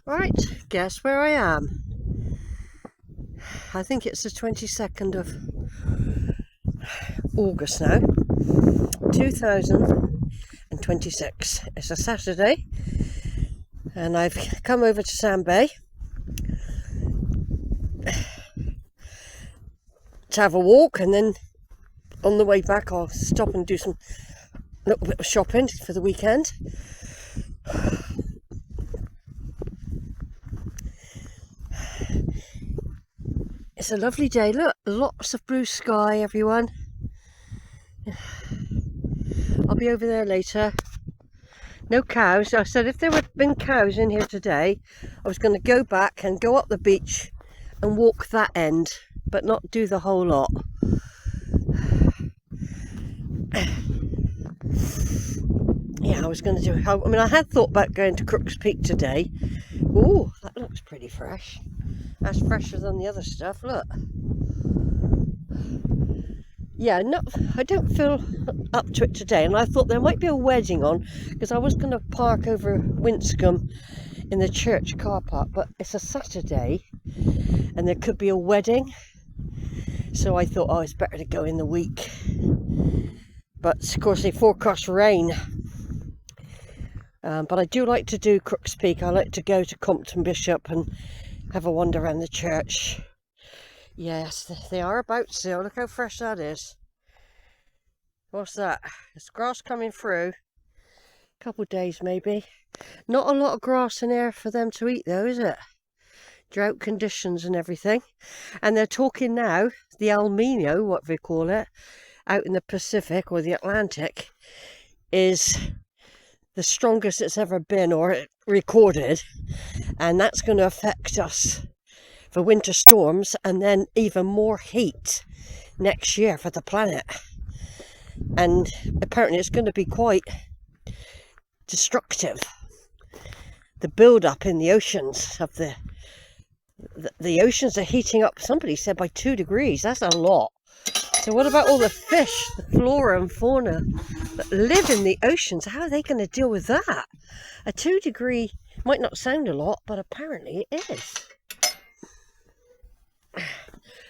Right, guess where I am? I think it's the 22nd of August now, 2026. It's a Saturday, and I've come over to Sand Bay to have a walk, and then on the way back I'll stop and do some little bit of shopping for the weekend. It's a lovely day. Look, lots of blue sky, everyone. I'll be over there later. No cows. I said if there had been cows in here today, I was going to go back and go up the beach and walk that end, but not do the whole lot. Yeah, I was going to do. I mean, I had thought about going to Crooks Peak today. Ooh, that looks pretty fresh. That's fresher than the other stuff. Look. Yeah, no, I don't feel up to it today, and I thought there might be a wedding on because I was going to park over Winscombe in the church car park, but it's a Saturday and there could be a wedding, so I thought, oh, it's better to go in the week. But of course they forecast rain. But I do like to do Crooks Peak. I like to go to Compton Bishop and have a wander around the church. Yes, they are about still. Look how fresh that is. What's that? It's grass coming through. A couple of days maybe. Not a lot of grass in there for them to eat though, is it? Drought conditions and everything. And they're talking now, the El Nino, what they call it, out in the Pacific or the Atlantic, is the strongest it's ever been or recorded. And that's going to affect us for winter storms and then even more heat next year for the planet. And apparently it's going to be quite destructive. The build-up in the oceans of the oceans are heating up, somebody said, by 2 degrees. That's a lot. So what about all the fish, the flora and fauna that live in the oceans? How are they going to deal with that? A 2 degree might not sound a lot, but apparently it is.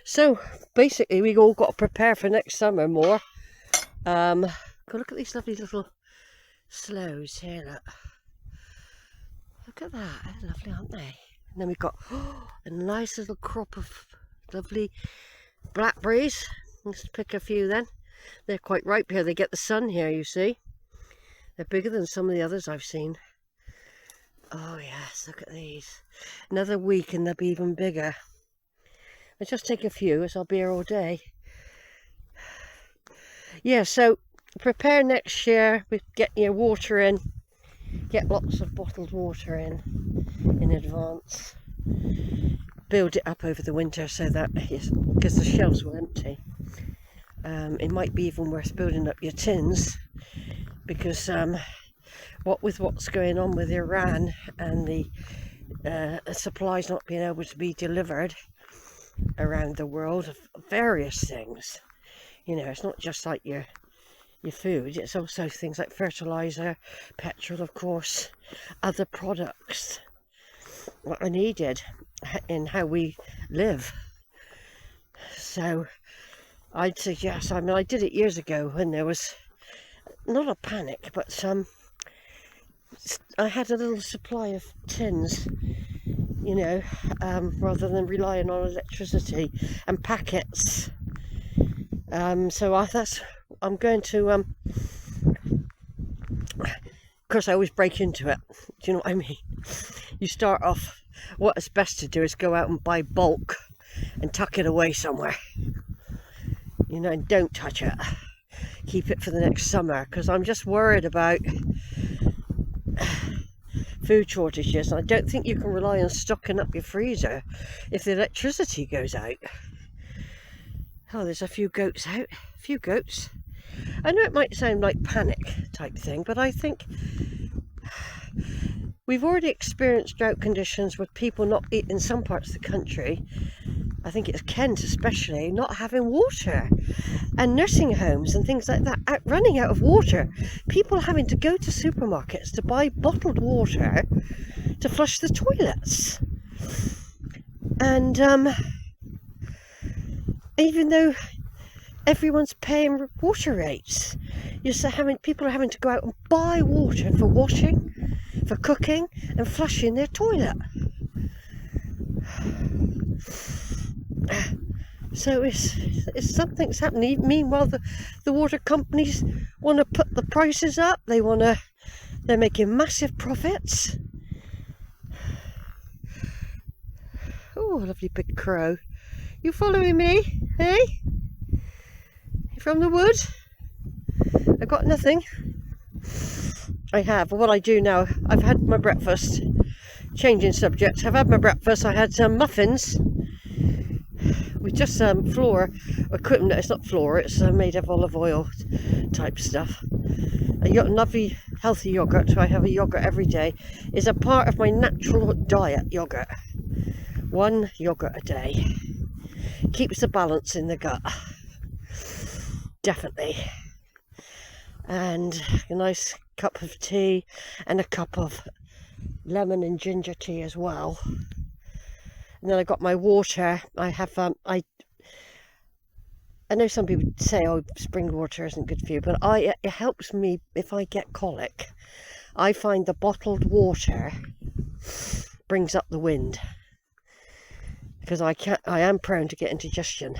So basically we all got to prepare for next summer more. Go look at these lovely little sloes here, look at that. They're lovely, aren't they? And then we've got a nice little crop of lovely blackberries. Let's pick a few then. They're quite ripe here. They get the sun here, you see. They're bigger than some of the others I've seen. Oh yes, look at these. Another week and they'll be even bigger. I'll just take a few as I'll be here all day. Yeah, so prepare next year with getting your water in. Get lots of bottled water in advance. Build it up over the winter so that, because the shelves will empty. It might be even worth building up your tins, because what's going on with Iran and the supplies not being able to be delivered around the world of various things. You know, it's not just like your food, it's also things like fertilizer, petrol, of course, other products that are needed in how we live. So I'd suggest, I mean, I did it years ago when there was not a panic, but I had a little supply of tins, you know, rather than relying on electricity and packets. So I'm going to, of course I always break into it, do you know what I mean? You start off, what is best to do is go out and buy bulk and tuck it away somewhere, you know, and don't touch it. Keep it for the next summer, because I'm just worried about food shortages. I don't think you can rely on stocking up your freezer if the electricity goes out. Oh, there's a few goats out. A few goats. I know it might sound like panic type thing, but I think we've already experienced drought conditions with people not in some parts of the country. I think it's Kent especially, not having water, and nursing homes and things like that running out of water. People having to go to supermarkets to buy bottled water to flush the toilets. And even though everyone's paying water rates, people are having to go out and buy water for washing, for cooking, and flushing their toilet. So it's something's happening. Meanwhile, the water companies want to put the prices up. They're making massive profits. Oh, lovely big crow. You following me? Hey? You from the wood? I got nothing. I have. What I do now, I've had my breakfast. Changing subjects. I've had my breakfast. I had some muffins with just some flour equipment. It's not flour, it's made of olive oil type stuff. A lovely healthy yogurt, so I have a yogurt every day. Is a part of my natural diet, yogurt. 1 yogurt a day. Keeps the balance in the gut. Definitely. And a nice cup of tea and a cup of lemon and ginger tea as well. And then I got my water. I have I know some people say, oh, spring water isn't good for you, but it helps me if I get colic. I find the bottled water brings up the wind, because I am prone to get indigestion,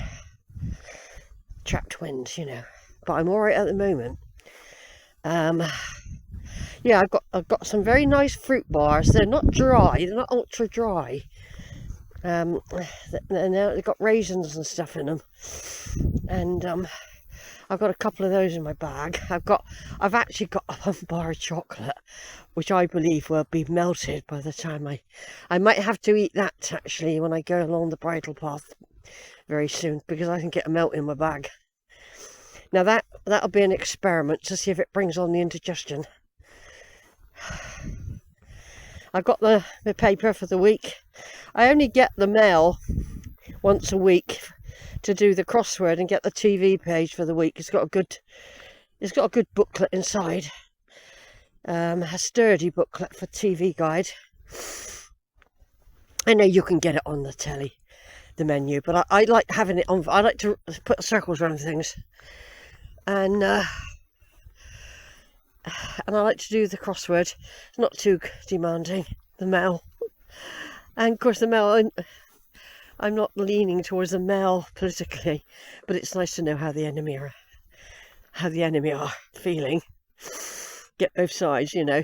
trapped wind, you know. But I'm all right at the moment. Yeah, I've got some very nice fruit bars. They're not dry. They're not ultra dry. They've got raisins and stuff in them, and I've got a couple of those in my bag. I've actually got a bar of chocolate, which I believe will be melted by the time I might have to eat that actually when I go along the bridle path very soon, because I think it'll melt in my bag. Now that'll be an experiment to see if it brings on the indigestion. I've got the paper for the week. I only get the mail once a week to do the crossword and get the TV page for the week. It's got a good booklet inside. A sturdy booklet for TV guide. I know you can get it on the telly, the menu, but I like having it on. I like to put circles around things, and I like to do the crossword. It's not too demanding, the mail. And of course the mail, I'm not leaning towards the mail politically, but it's nice to know how the enemy are feeling. Get both sides, you know.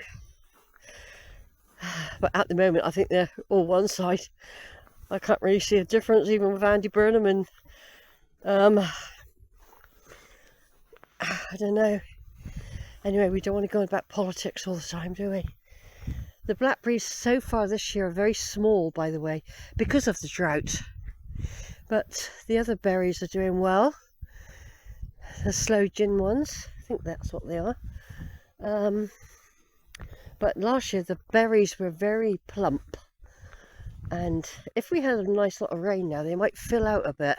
But at the moment I think they're all one side. I can't really see a difference even with Andy Burnham and I don't know. Anyway, we don't want to go about politics all the time, do we? The blackberries so far this year are very small, by the way, because of the drought. But the other berries are doing well. The sloe gin ones, I think that's what they are. But last year the berries were very plump. And if we had a nice lot of rain now, they might fill out a bit.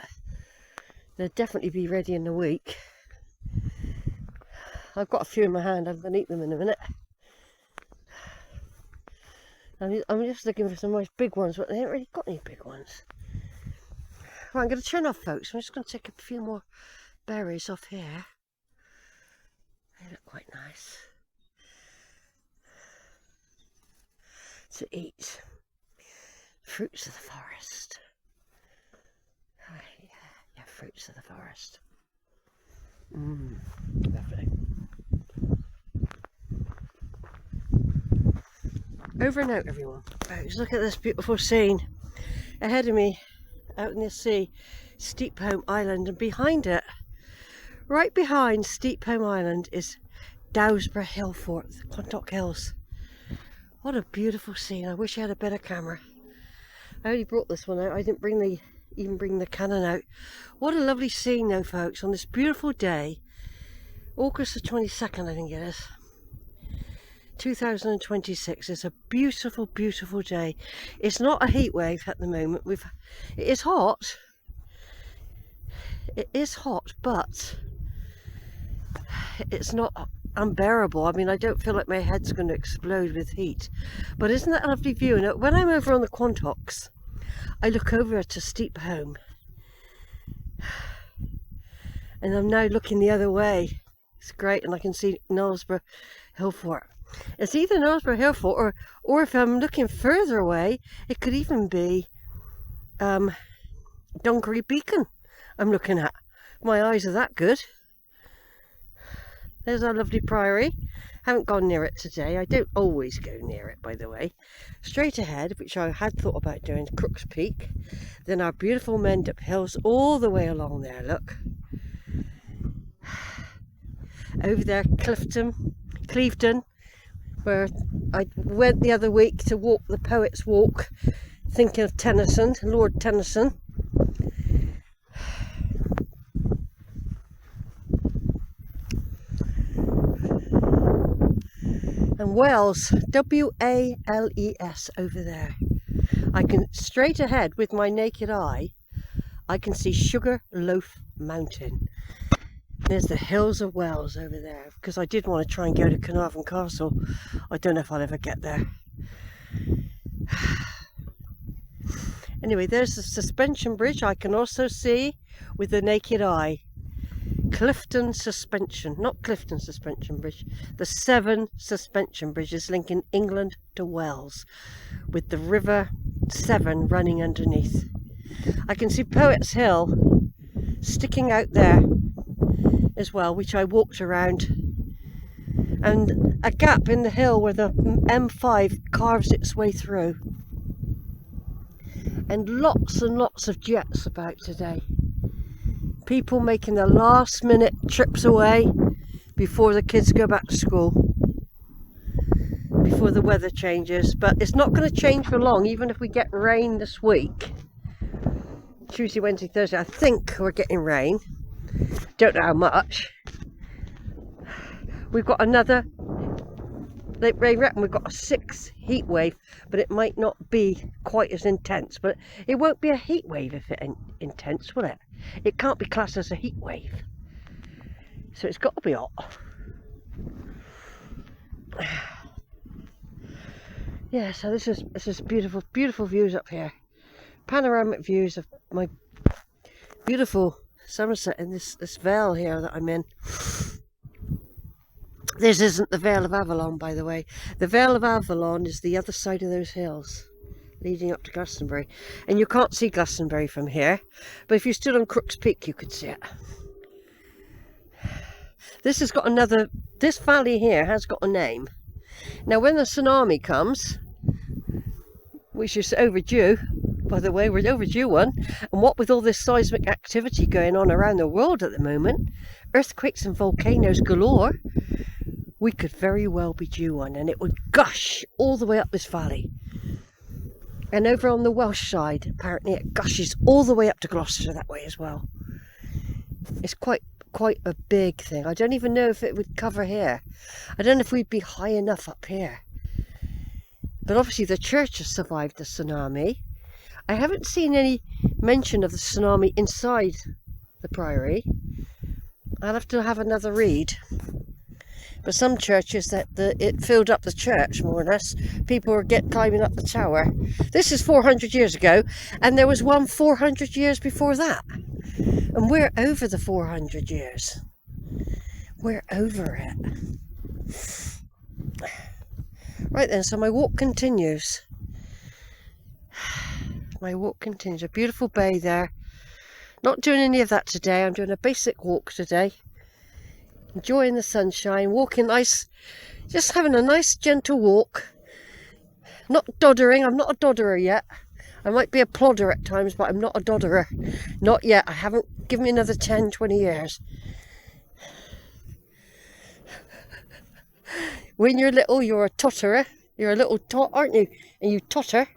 They'll definitely be ready in a week. I've got a few in my hand. I'm going to eat them in a minute. I'm just looking for some nice big ones, but they haven't really got any big ones. Right, I'm going to turn off, folks. I'm just going to take a few more berries off here. They look quite nice to eat. Fruits of the forest. Right, yeah, fruits of the forest. Lovely. Over and out, everyone. Right, just look at this beautiful scene ahead of me, out in the sea, Steephome Island, and behind it, right behind Steephome Island, is Dowsborough Hill Fort, the Quantock Hills. What a beautiful scene. I wish I had a better camera. I only brought this one out. I didn't even bring the Canon out. What a lovely scene though, folks, on this beautiful day, August the 22nd, I think it is. 2026 is a beautiful, beautiful day. It's not a heat wave at the moment. It is hot. It is hot, but it's not unbearable. I mean, I don't feel like my head's going to explode with heat. But isn't that a lovely view? And when I'm over on the Quantocks, I look over to Steep Home. And I'm now looking the other way. It's great, and I can see Knaresborough Hillfort. It's either Knaresborough Hillfort, or if I'm looking further away, it could even be Dunkery Beacon I'm looking at. My eyes are that good. There's our lovely Priory. Haven't gone near it today. I don't always go near it, by the way. Straight ahead, which I had thought about doing, Crooks Peak. Then our beautiful Mendip Hills all the way along there, look. Over there, Clevedon, where I went the other week to walk the Poets' Walk, thinking of Tennyson, Lord Tennyson. And Wales, W-A-L-E-S, over there. I can, straight ahead with my naked eye, I can see Sugar Loaf Mountain. There's the hills of Wales over there, because I did want to try and go to Carnarvon Castle. I don't know if I'll ever get there. Anyway, there's the suspension bridge I can also see with the naked eye. Clifton Suspension, not Clifton Suspension Bridge, the 7 suspension bridges linking England to Wales, with the River Severn running underneath. I can see Poets Hill sticking out there as well, which I walked around, and a gap in the hill where the M5 carves its way through, and lots of jets about today. People making their last minute trips away before the kids go back to school, before the weather changes. But it's not going to change for long, even if we get rain this week. Tuesday, Wednesday, Thursday, I think we're getting rain. Don't know how much. We've got another, they reckon we've got a 6th heat wave, but it might not be quite as intense. But it won't be a heat wave if it's intense, will it? It can't be classed as a heat wave, so it's got to be hot. Yeah, so this is beautiful views up here, panoramic views of my beautiful Somerset in this vale here that I'm in. This isn't the Vale of Avalon, by the way. The Vale of Avalon is the other side of those hills, leading up to Glastonbury. And you can't see Glastonbury from here, but if you stood on Crooks Peak you could see it. This has got another, this valley here has got a name. Now when the tsunami comes, which is overdue, by the way, we're overdue one, and what with all this seismic activity going on around the world at the moment, earthquakes and volcanoes galore, we could very well be due one, and it would gush all the way up this valley. And over on the Welsh side, apparently it gushes all the way up to Gloucester that way as well. It's quite a big thing. I don't even know if it would cover here. I don't know if we'd be high enough up here. But obviously the church has survived the tsunami. I haven't seen any mention of the tsunami inside the Priory. I'll have to have another read. But some churches that it filled up the church, more or less. People were climbing up the tower. This is 400 years ago, and there was one 400 years before that. And we're over the 400 years. We're over it. Right then, so my walk continues. My walk continues. A beautiful bay there. Not doing any of that today. I'm doing a basic walk today. Enjoying the sunshine, walking nice, just having a nice gentle walk. Not doddering. I'm not a dodderer yet. I might be a plodder at times, but I'm not a dodderer. Not yet. I haven't. Give me another 10, 20 years. When you're little, you're a totterer. You're a little tot, aren't you? And you totter.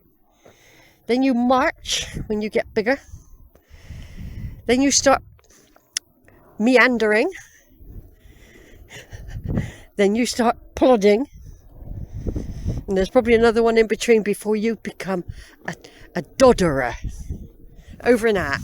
Then you march when you get bigger. Then you start meandering. Then you start plodding. And there's probably another one in between before you become a dodderer. Over and out.